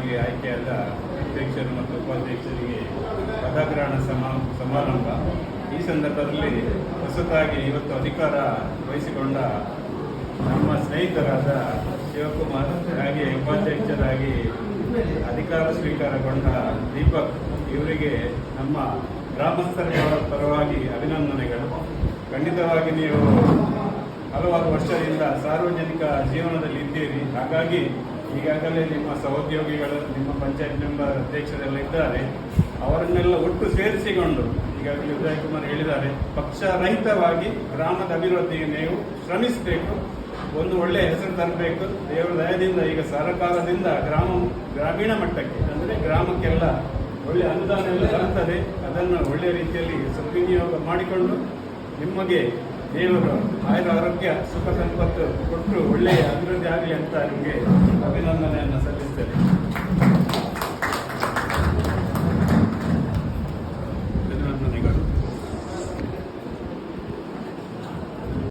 ನಮಗೆ ಆಯ್ಕೆಯಾದ ಅಧ್ಯಕ್ಷರು ಮತ್ತು ಉಪಾಧ್ಯಕ್ಷರಿಗೆ ಪದಗ್ರಹಣ ಸಮಾರಂಭ. ಈ ಸಂದರ್ಭದಲ್ಲಿ ಹೊಸತಾಗಿ ಇವತ್ತು ಅಧಿಕಾರ ವಹಿಸಿಕೊಂಡ ನಮ್ಮ ಸ್ನೇಹಿತರಾದ ಶಿವಕುಮಾರ್, ಹಾಗೆ ಉಪಾಧ್ಯಕ್ಷರಾಗಿ ಅಧಿಕಾರ ಸ್ವೀಕಾರಗೊಂಡ ದೀಪಕ್ ಇವರಿಗೆ ನಮ್ಮ ಗ್ರಾಮಸ್ಥರ ಪರವಾಗಿ ಅಭಿನಂದನೆಗಳು. ಖಂಡಿತವಾಗಿ ನೀವು ಹಲವಾರು ವರ್ಷದಿಂದ ಸಾರ್ವಜನಿಕ ಜೀವನದಲ್ಲಿ ಇದ್ದೀರಿ. ಹಾಗಾಗಿ ಈಗಾಗಲೇ ನಿಮ್ಮ ಸಹೋದ್ಯೋಗಿಗಳು, ನಿಮ್ಮ ಪಂಚಾಯತ್ ಮೆಂಬರ್ ಅಧ್ಯಕ್ಷರೆಲ್ಲ ಇದ್ದಾರೆ. ಅವರನ್ನೆಲ್ಲ ಒಟ್ಟು ಸೇರಿಸಿಕೊಂಡು ಈಗಾಗಲೇ ಉದಯ್ ಕುಮಾರ್ ಹೇಳಿದ್ದಾರೆ, ಪಕ್ಷ ರಹಿತವಾಗಿ ಗ್ರಾಮದ ಅಭಿವೃದ್ಧಿಗೆ ನೀವು ಶ್ರಮಿಸಬೇಕು, ಒಂದು ಒಳ್ಳೆಯ ಹೆಸರು ತರಬೇಕು. ದೇವರ ದಯದಿಂದ ಈಗ ಸರ್ಕಾರದಿಂದ ಗ್ರಾಮೀಣ ಮಟ್ಟಕ್ಕೆ ಅಂದರೆ ಗ್ರಾಮಕ್ಕೆಲ್ಲ ಒಳ್ಳೆಯ ಅನುದಾನ ಎಲ್ಲ ಬರುತ್ತದೆ. ಅದನ್ನು ಒಳ್ಳೆಯ ರೀತಿಯಲ್ಲಿ ಸದ್ವಿನಿಯೋಗ ಮಾಡಿಕೊಂಡು ನಿಮಗೆ ದೇವರು ಆಯುರ ಆರೋಗ್ಯ ಸುಖ ಸಂಪತ್ತು ಕೊಟ್ಟು ಒಳ್ಳೆಯ ಅಭಿವೃದ್ಧಿ ಆಗಲಿ ಅಂತ ನಿಮಗೆ ಅಭಿನಂದನೆಯನ್ನು ಸಲ್ಲಿಸ್ತೇನೆ.